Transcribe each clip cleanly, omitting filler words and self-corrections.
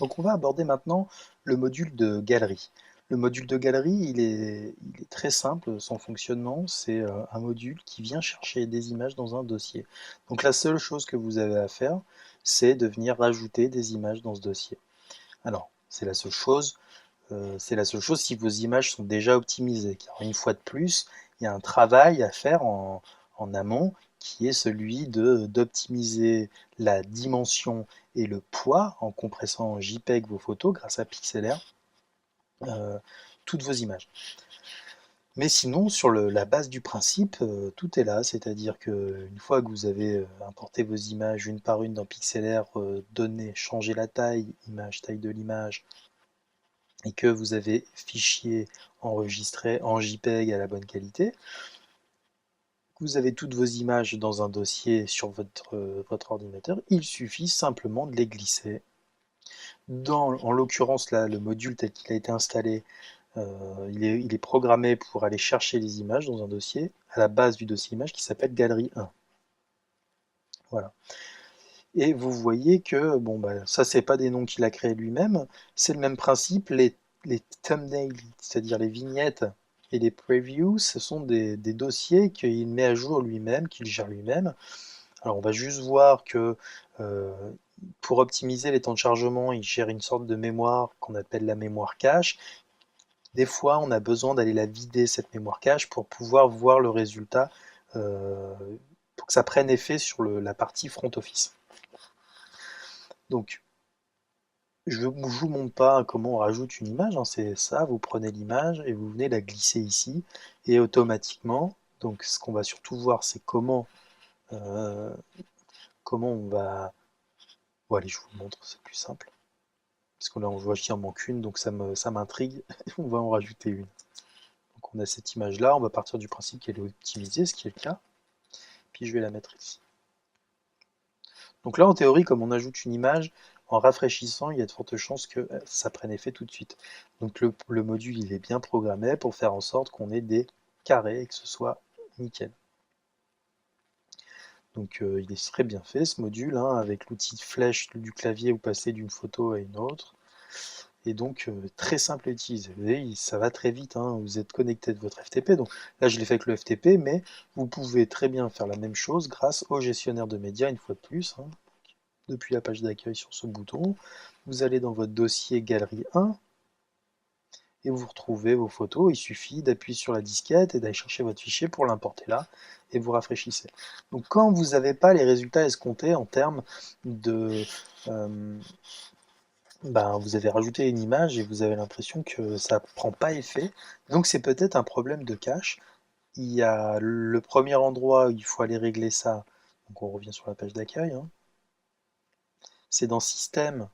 Donc on va aborder maintenant le module de galerie. Le module de galerie, il est très simple, son fonctionnement, c'est un module qui vient chercher des images dans un dossier. Donc la seule chose que vous avez à faire, c'est de venir rajouter des images dans ce dossier. Alors, c'est la seule chose si vos images sont déjà optimisées, car une fois de plus, il y a un travail à faire en amont qui est celui d'optimiser la dimension et le poids en compressant en JPEG vos photos grâce à Pixlr, euh, toutes vos images. Mais sinon, sur la base du principe, tout est là, c'est-à-dire qu'une fois que vous avez importé vos images une par une dans Pixlr, donné, changé la taille, taille de l'image, et que vous avez fichier enregistré en JPEG à la bonne qualité, vous avez toutes vos images dans un dossier sur votre ordinateur, il suffit simplement de les glisser. En l'occurrence, là, le module tel qu'il a été installé, il est programmé pour aller chercher les images dans un dossier, à la base du dossier image qui s'appelle Galerie 1. Voilà. Et vous voyez que, bon, bah, ça, c'est pas des noms qu'il a créés lui-même, c'est le même principe. Les thumbnails, c'est-à-dire les vignettes et les previews, ce sont des dossiers qu'il met à jour lui-même, qu'il gère lui-même. Alors, on va juste voir que euh, pour optimiser les temps de chargement, il gère une sorte de mémoire qu'on appelle la mémoire cache. Des fois, on a besoin d'aller la vider, cette mémoire cache, pour pouvoir voir le résultat, euh, pour que ça prenne effet sur la partie front office. Donc, je ne vous montre pas comment on rajoute une image, hein, c'est ça, vous prenez l'image et vous venez la glisser ici, et automatiquement, donc ce qu'on va surtout voir, c'est euh, comment on va... Bon allez, je vous montre, c'est plus simple, parce qu'on on voit qu'il en manque une, donc ça m'intrigue, on va en rajouter une. Donc on a cette image-là, on va partir du principe qu'elle est optimisée, ce qui est le cas, puis je vais la mettre ici. Donc là, en théorie, comme on ajoute une image, en rafraîchissant, il y a de fortes chances que ça prenne effet tout de suite. Donc le module, il est bien programmé pour faire en sorte qu'on ait des carrés et que ce soit nickel. Donc il est très bien fait ce module, hein, avec l'outil de flèche du clavier, vous passez d'une photo à une autre. Et donc très simple à utiliser. Vous voyez, ça va très vite, hein, vous êtes connecté de votre FTP. Donc là, je l'ai fait avec le FTP, mais vous pouvez très bien faire la même chose grâce au gestionnaire de médias, une fois de plus, hein. Depuis la page d'accueil sur ce bouton, vous allez dans votre dossier Galerie 1 et vous retrouvez vos photos. Il suffit d'appuyer sur la disquette et d'aller chercher votre fichier pour l'importer là et vous rafraîchissez. Donc quand vous n'avez pas les résultats escomptés en termes de... vous avez rajouté une image et vous avez l'impression que ça ne prend pas effet. Donc c'est peut-être un problème de cache. Il y a le premier endroit où il faut aller régler ça. Donc on revient sur la page d'accueil, hein. C'est dans Système,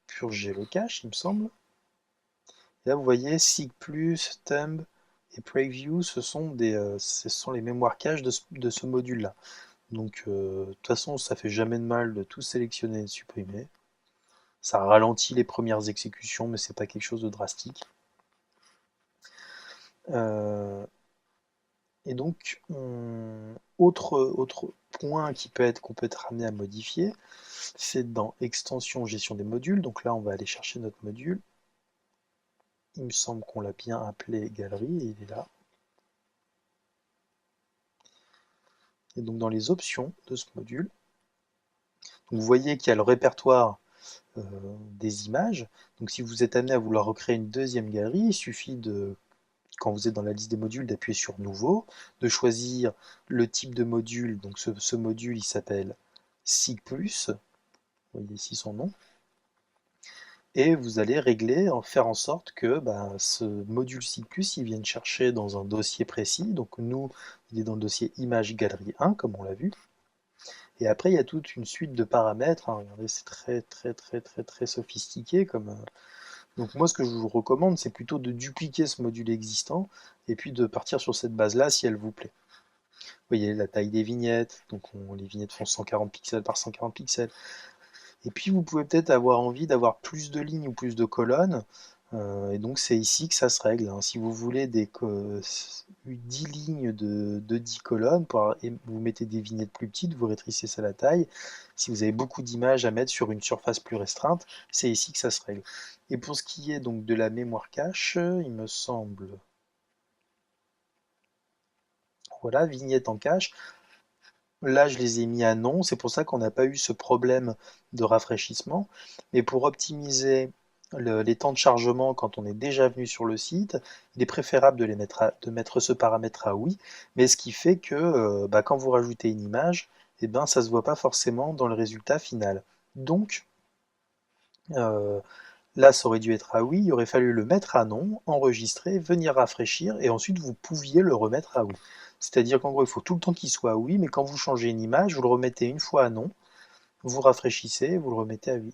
purger le cache, il me semble. Et là, vous voyez, Sig+, Thumb et Preview, ce sont les mémoires cache de ce module-là. Donc, de toute façon, ça fait jamais de mal de tout sélectionner et de supprimer. Ça ralentit les premières exécutions, mais c'est pas quelque chose de drastique. Euh, et donc, autre point qu'on peut être amené à modifier, c'est dans Extension Gestion des modules. Donc là, on va aller chercher notre module. Il me semble qu'on l'a bien appelé Galerie, et il est là. Et donc dans les options de ce module, vous voyez qu'il y a le répertoire des images. Donc si vous êtes amené à vouloir recréer une deuxième galerie, il suffit de, quand vous êtes dans la liste des modules, d'appuyer sur Nouveau, de choisir le type de module. Donc ce module, il s'appelle SIG+, vous voyez ici son nom. Et vous allez régler, faire en sorte que ce module SIG+, il vienne chercher dans un dossier précis. Donc nous, il est dans le dossier Image Galerie 1, comme on l'a vu. Et après, il y a toute une suite de paramètres, hein. Regardez, c'est très sophistiqué comme. Donc moi, ce que je vous recommande, c'est plutôt de dupliquer ce module existant et puis de partir sur cette base-là si elle vous plaît. Vous voyez la taille des vignettes, donc les vignettes font 140 pixels par 140 pixels. Et puis vous pouvez peut-être avoir envie d'avoir plus de lignes ou plus de colonnes. Et donc c'est ici que ça se règle, hein. Si vous voulez 10 lignes de 10 colonnes, et vous mettez des vignettes plus petites, vous rétrécissez la taille. Si vous avez beaucoup d'images à mettre sur une surface plus restreinte, c'est ici que ça se règle. Et pour ce qui est donc de la mémoire cache, il me semble... Voilà, vignette en cache. Là, je les ai mis à non, c'est pour ça qu'on n'a pas eu ce problème de rafraîchissement. Mais pour optimiser les temps de chargement quand on est déjà venu sur le site, il est préférable de mettre ce paramètre à oui, mais ce qui fait que quand vous rajoutez une image, eh ben, ça ne se voit pas forcément dans le résultat final. Donc, euh, là, ça aurait dû être à oui, il aurait fallu le mettre à non, enregistrer, venir rafraîchir, et ensuite vous pouviez le remettre à oui. C'est-à-dire qu'en gros, il faut tout le temps qu'il soit à oui, mais quand vous changez une image, vous le remettez une fois à non, vous rafraîchissez, vous le remettez à oui.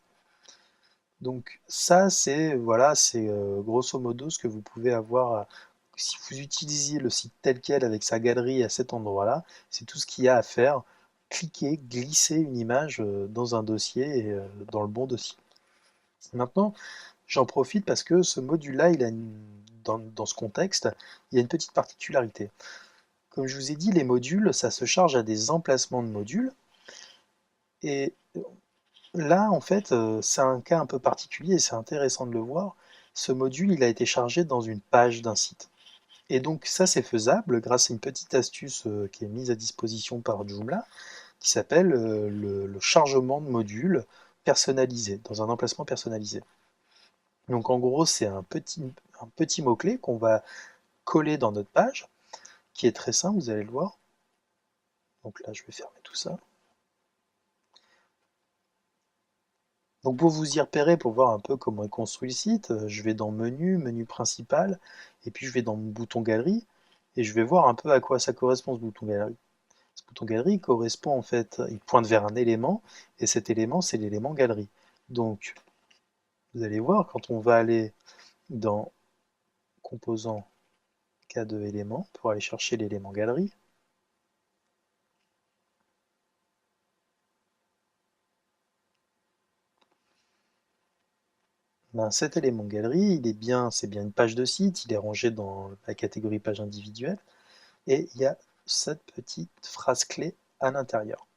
Donc ça, c'est voilà, c'est grosso modo ce que vous pouvez avoir. Si vous utilisiez le site tel quel avec sa galerie à cet endroit-là, c'est tout ce qu'il y a à faire. Cliquer, glisser une image dans un dossier et dans le bon dossier. Maintenant, j'en profite parce que ce module-là, dans ce contexte, il y a une petite particularité. Comme je vous ai dit, les modules, ça se charge à des emplacements de modules. Et là, en fait, c'est un cas un peu particulier et c'est intéressant de le voir. Ce module, il a été chargé dans une page d'un site. Et donc ça, c'est faisable grâce à une petite astuce qui est mise à disposition par Joomla, qui s'appelle le chargement de modules personnalisé, dans un emplacement personnalisé. Donc en gros, c'est un petit mot-clé qu'on va coller dans notre page, qui est très simple, vous allez le voir. Donc là, je vais fermer tout ça. Donc pour vous y repérer, pour voir un peu comment est construit le site, je vais dans Menu, Menu principal, et puis je vais dans mon bouton Galerie, et je vais voir un peu à quoi ça correspond ce bouton Galerie. Ce bouton Galerie correspond en fait, il pointe vers un élément, et cet élément c'est l'élément Galerie. Donc vous allez voir, quand on va aller dans Composant K2 éléments, pour aller chercher l'élément Galerie, ben, cet élément Galerie, c'est bien une page de site, il est rangé dans la catégorie page individuelle, et il y a cette petite phrase clé à l'intérieur.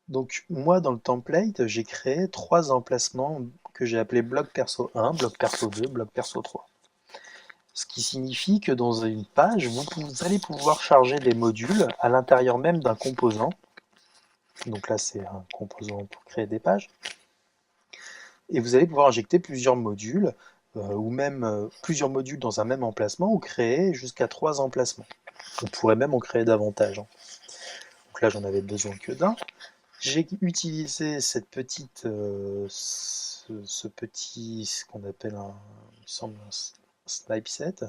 Donc moi dans le template, j'ai créé 3 emplacements que j'ai appelés bloc perso 1, bloc perso 2, bloc perso 3. Ce qui signifie que dans une page, vous allez pouvoir charger des modules à l'intérieur même d'un composant. Donc là c'est un composant pour créer des pages. Et vous allez pouvoir injecter plusieurs modules, ou même plusieurs modules dans un même emplacement, ou créer jusqu'à 3 emplacements. On pourrait même en créer davantage, hein. Donc là j'en avais besoin que d'un. J'ai utilisé ce qu'on appelle il me semble un snipe set,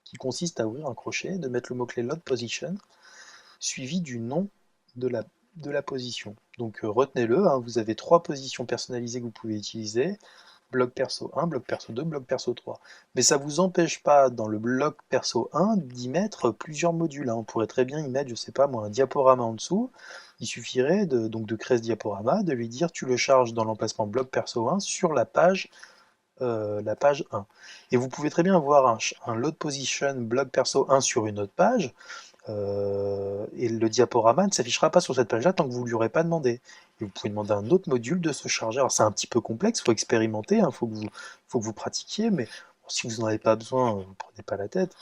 qui consiste à ouvrir un crochet, de mettre le mot-clé load position, suivi du nom de la position. Donc retenez-le, hein, vous avez 3 positions personnalisées que vous pouvez utiliser, bloc perso 1, bloc perso 2, bloc perso 3. Mais ça ne vous empêche pas, dans le bloc perso 1, d'y mettre plusieurs modules, hein. On pourrait très bien y mettre, je sais pas moi, un diaporama en dessous. Il suffirait donc de créer ce diaporama, de lui dire tu le charges dans l'emplacement bloc perso 1 sur la page 1. Et vous pouvez très bien avoir un load position bloc perso 1 sur une autre page, et le diaporama ne s'affichera pas sur cette page-là tant que vous ne lui aurez pas demandé. Et vous pouvez demander à un autre module de se charger. Alors c'est un petit peu complexe, il faut expérimenter, hein, faut que vous pratiquiez, mais bon, si vous n'en avez pas besoin, vous ne prenez pas la tête.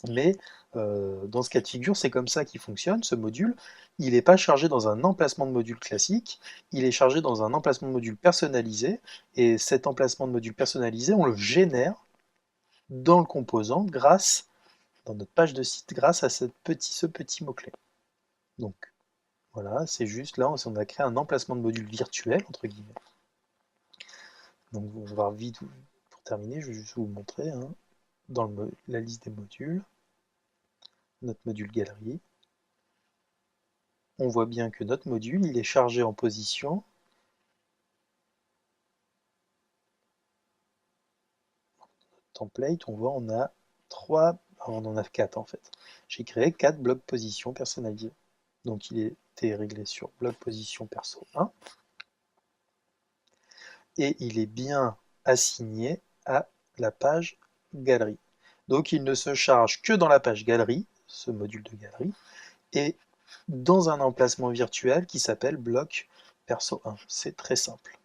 Mais dans ce cas de figure, c'est comme ça qu'il fonctionne, ce module. Il n'est pas chargé dans un emplacement de module classique, il est chargé dans un emplacement de module personnalisé, et cet emplacement de module personnalisé, on le génère dans le composant dans notre page de site grâce à ce petit mot-clé. Donc voilà, c'est juste là, on a créé un emplacement de module virtuel, entre guillemets. Donc on va voir vite, pour terminer, je vais juste vous montrer, hein, dans la liste des modules, notre module galerie. On voit bien que notre module, il est chargé en position template, on voit on a 3, on en a 4 en fait. J'ai créé 4 blocs position personnalisés. Donc il était réglé sur bloc position perso 1. et il est bien assigné à la page galerie. Donc il ne se charge que dans la page galerie, ce module de galerie, et dans un emplacement virtuel qui s'appelle bloc perso 1. C'est très simple.